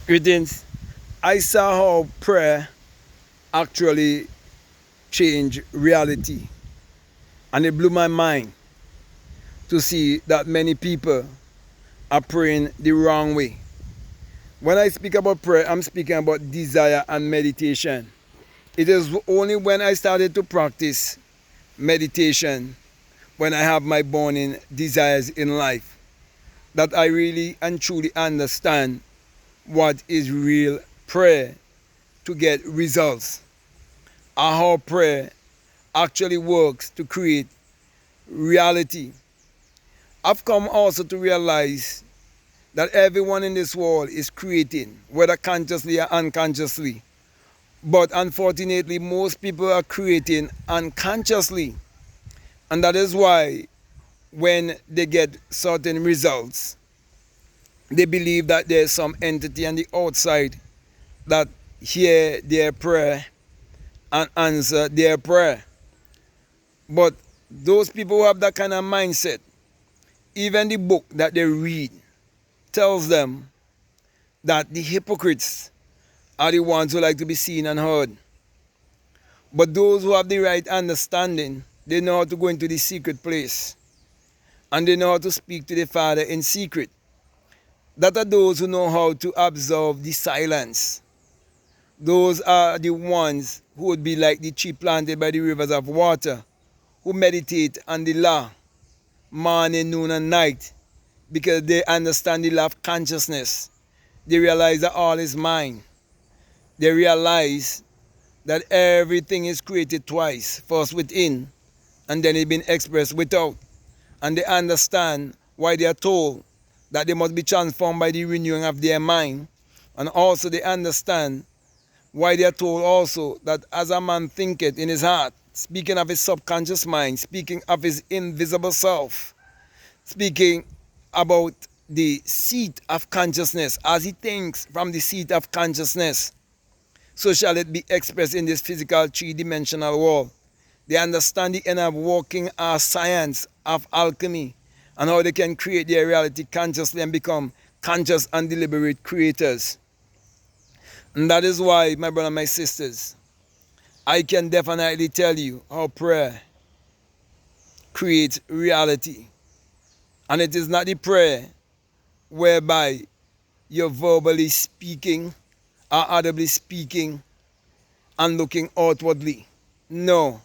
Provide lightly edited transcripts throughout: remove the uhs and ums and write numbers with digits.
Greetings. I saw how prayer actually changed reality, and it blew my mind to see that many people are praying the wrong way. When I speak about prayer, I'm speaking about desire and meditation. It is only when I started to practice meditation, when I have my burning desires in life, that I really and truly understand what is real prayer to get results, and how prayer actually works to create reality. I've come also to realize that everyone in this world is creating, whether consciously or unconsciously. But unfortunately, most people are creating unconsciously. And that is why when they get certain results, they believe that there's some entity on the outside that hear their prayer and answer their prayer. But those people who have that kind of mindset, even the book that they read tells them that the hypocrites are the ones who like to be seen and heard. But those who have the right understanding, they know how to go into the secret place and they know how to speak to the Father in secret. That are those who know how to observe the silence. Those are the ones who would be like the tree planted by the rivers of water, who meditate on the law, morning, noon, and night, because they understand the law of consciousness. They realize that all is mine. They realize that everything is created twice, first within, and then it been expressed without. And they understand why they are told that they must be transformed by the renewing of their mind. And also they understand why they are told also that as a man thinketh in his heart, speaking of his subconscious mind, speaking of his invisible self, speaking about the seat of consciousness, as he thinks from the seat of consciousness, so shall it be expressed in this physical three-dimensional world. They understand the inner working science of alchemy and how they can create their reality consciously and become conscious and deliberate creators. And that is why, my brothers and my sisters, I can definitely tell you how prayer creates reality. And it is not the prayer whereby you're verbally speaking or audibly speaking and looking outwardly. No,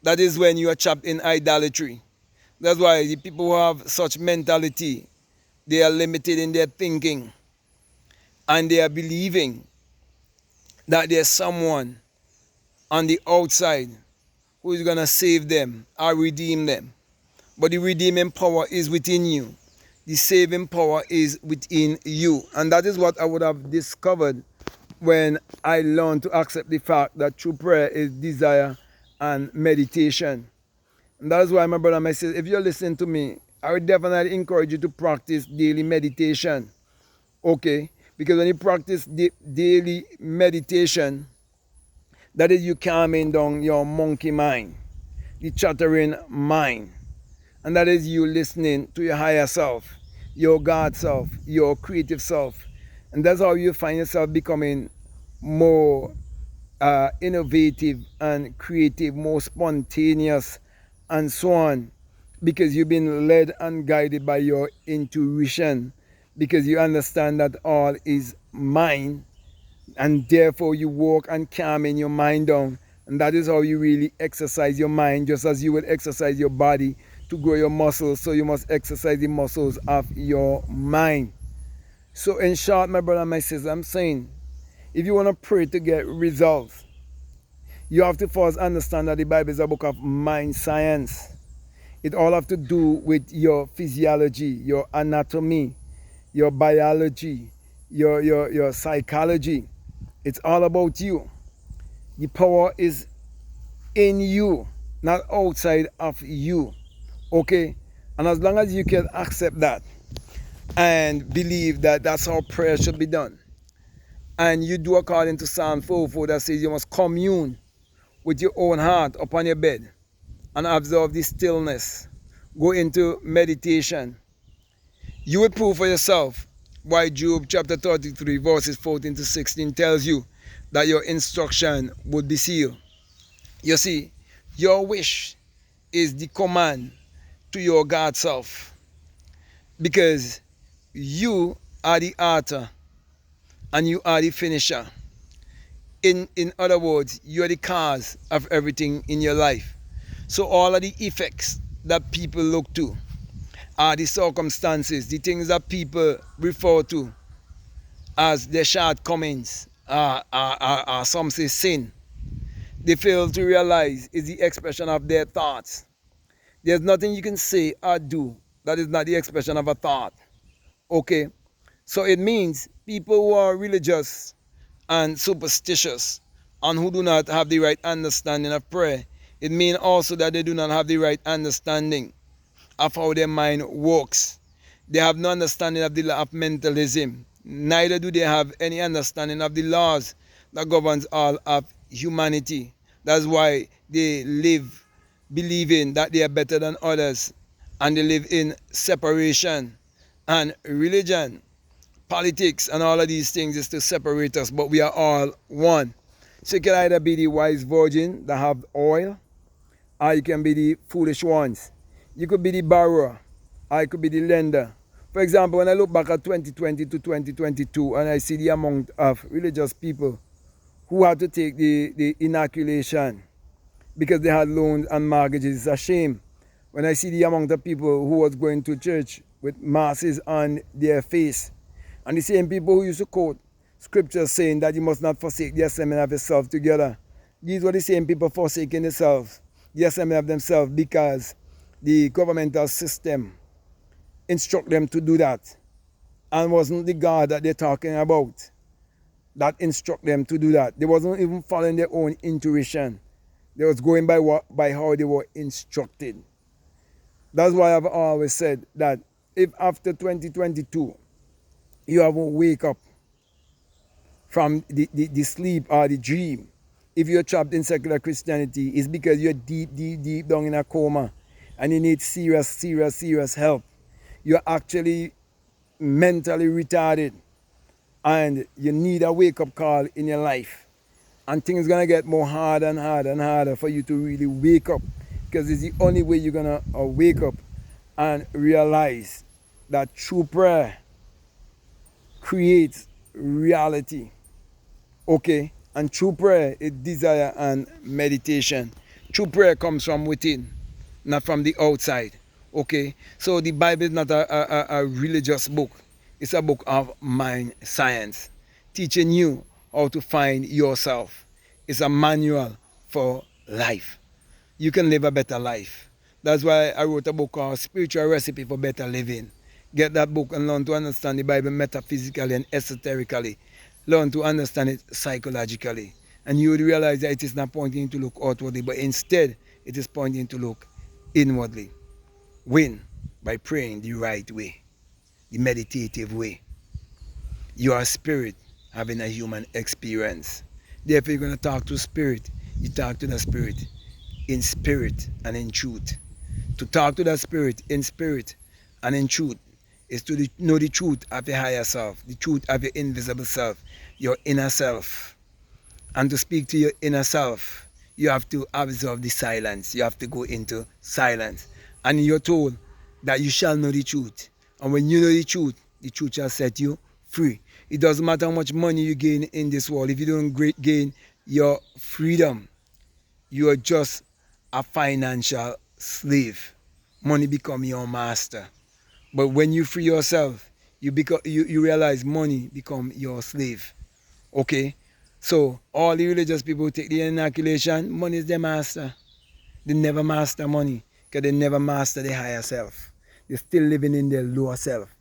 that is when you are trapped in idolatry. That's why the people who have such mentality, they are limited in their thinking and they are believing that there's someone on the outside who is going to save them or redeem them. But the redeeming power is within you. The saving power is within you. And that is what I would have discovered when I learned to accept the fact that true prayer is desire and meditation. And that is why, my brother and my sister, if you're listening to me, I would definitely encourage you to practice daily meditation. Okay? Because when you practice daily meditation, that is you calming down your monkey mind, the chattering mind. And that is you listening to your higher self, your God self, your creative self. And that's how you find yourself becoming more innovative and creative, more spontaneous, and so on. Because you've been led and guided by your intuition. Because you understand that all is mine. And therefore you walk and calming your mind down. And that is how you really exercise your mind, just as you will exercise your body to grow your muscles. So you must exercise the muscles of your mind. So in short, my brother and my sister, I'm saying, if you want to pray to get results, you have to first understand that the Bible is a book of mind science. It all have to do with your physiology, your anatomy, your biology, your psychology. It's all about you. The power is in you, not outside of you. Okay? And as long as you can accept that and believe that that's how prayer should be done, and you do according to Psalm 4:4 that says you must commune with your own heart upon your bed and observe the stillness, go into meditation, you will prove for yourself why Job chapter 33 verses 14 to 16 tells you that your instruction would be sealed. You see, your wish is the command to your God self, because you are the author and you are the finisher. In other words, you are the cause of everything in your life. So all of the effects that people look to are the circumstances, the things that people refer to as their shortcomings, some say sin. They fail to realize is the expression of their thoughts. There's nothing you can say or do that is not the expression of a thought. Okay? So it means people who are religious and superstitious and who do not have the right understanding of prayer, it means also that they do not have the right understanding of how their mind works. They have no understanding of the law of mentalism. Neither do they have any understanding of the laws that governs all of humanity. That's why they live believing that they are better than others, and they live in separation. And religion, politics, and all of these things is to separate us, but we are all one. So you can either be the wise virgin that have oil, or you can be the foolish ones. You could be the borrower, or you could be the lender. For example, when I look back at 2020 to 2022 and I see the amount of religious people who had to take the inoculation because they had loans and mortgages, it's a shame. When I see the amount of people who was going to church with masks on their face, and the same people who used to quote scriptures saying that you must not forsake the assembly of yourself together, these were the same people forsaking themselves, the assembly of themselves, because the governmental system instruct them to do that. And wasn't the God that they're talking about that instruct them to do that. They wasn't even following their own intuition. They was going by how they were instructed. That's why I've always said that if after 2022 you haven't wake up from the sleep or the dream, if you're trapped in secular Christianity, it's because you're deep down in a coma and you need serious help. You're actually mentally retarded and you need a wake-up call in your life. And things gonna get more harder and harder for you to really wake up, because it's the only way you're gonna wake up and realize that true prayer creates reality. Okay? And true prayer is desire and meditation. True prayer comes from within, not from the outside. Okay? So the Bible is not a religious book. It's a book of mind science, teaching you how to find yourself. It's a manual for life. You can live a better life. That's why I wrote a book called Spiritual Recipe for Better Living. Get that book and learn to understand the Bible metaphysically and esoterically. Learn to understand it psychologically. And you would realize that it is not pointing to look outwardly, but instead it is pointing to look inwardly. Win by praying the right way, the meditative way. You are spirit having a human experience. Therefore, you're going to talk to spirit. You talk to the spirit in spirit and in truth. To talk to the spirit and in truth is to know the truth of your higher self, the truth of your invisible self, your inner self. And to speak to your inner self, you have to observe the silence. You have to go into silence. And you're told that you shall know the truth. And when you know the truth shall set you free. It doesn't matter how much money you gain in this world. If you don't gain your freedom, you are just a financial slave. Money become your master. But when you free yourself, you realize money become your slave. Okay? So all the religious people who take the inoculation, money is their master. They never master money because they never master their higher self. They're still living in their lower self.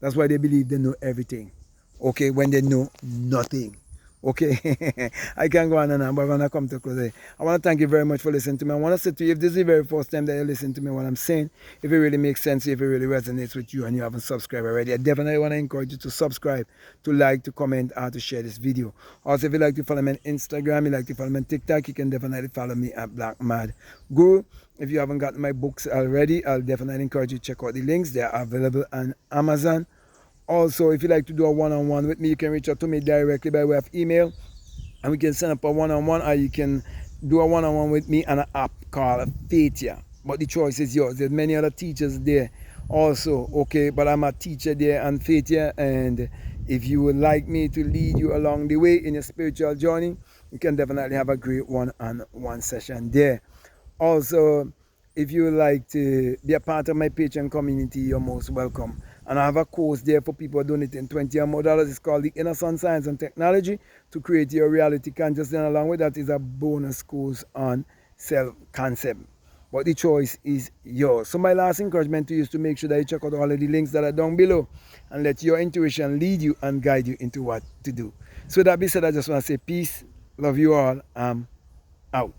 That's why they believe they know everything. Okay, when they know nothing. Okay, I can go on and on, but I'm going to come to close. I want to thank you very much for listening to me. I want to say to you, if this is the very first time that you listen to me, what I'm saying, if it really makes sense, if it really resonates with you and you haven't subscribed already, I definitely want to encourage you to subscribe, to like, to comment, or to share this video. Also, if you like to follow me on Instagram, you like to follow me on TikTok, you can definitely follow me at Black Mad Guru. If you haven't gotten my books already, I'll definitely encourage you to check out the links. They are available on Amazon, Also, if you like to do a one-on-one with me, you can reach out to me directly by way of email, and we can set up a one-on-one, or you can do a one-on-one with me on an app called Faithia. But the choice is yours. There's many other teachers there also, okay? But I'm a teacher there on Faithia, and if you would like me to lead you along the way in your spiritual journey, you can definitely have a great one-on-one session there. Also, if you would like to be a part of my Patreon community, you're most welcome. And I have a course there for people donating $20 or more. It's called the Inner Sun Science and Technology to Create Your Reality Consciousness. And along with that is a bonus course on self-concept. But the choice is yours. So my last encouragement to you is to make sure that you check out all of the links that are down below and let your intuition lead you and guide you into what to do. So that being said, I just want to say peace. Love you all. I'm out.